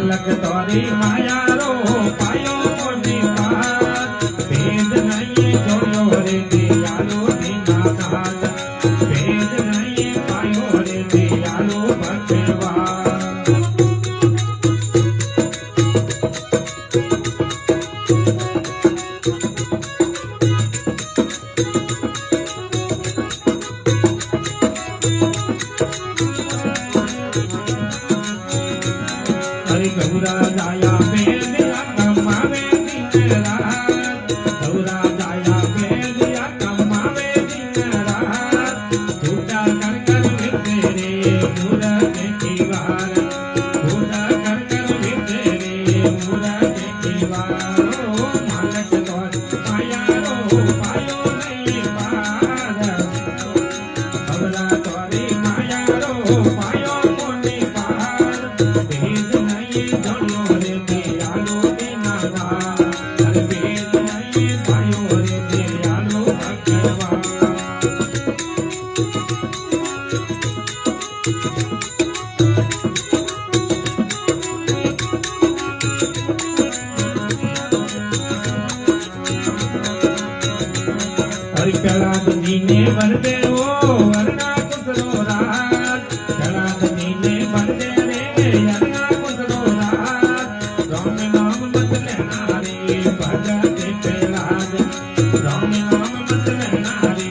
માલક તોરી માયા row પાયો કોની પાર ભેદ નહીં જોયો રે દિયાલો દીનાનાથ ભેદ નહીં પાયો રે દિયાલો ભગવાન हरि गौरा जाया बेलिया कमावे दिन रात गौरा जाया बेलिया कमावे दिन रात झूठा कर कर तेरे मूरत की वार झूठा कर कर तेरे मूरत की वार ओ मालक तो माया रो पायो नहीं पार गौरा तोरी माया रो पायो कोनी पार भेद नहीं जोड़ो रे दियालो दीनानाथ हर भेद नहीं पायो रे दियालो भगवान हरि प्रहलाद जी ने वर दे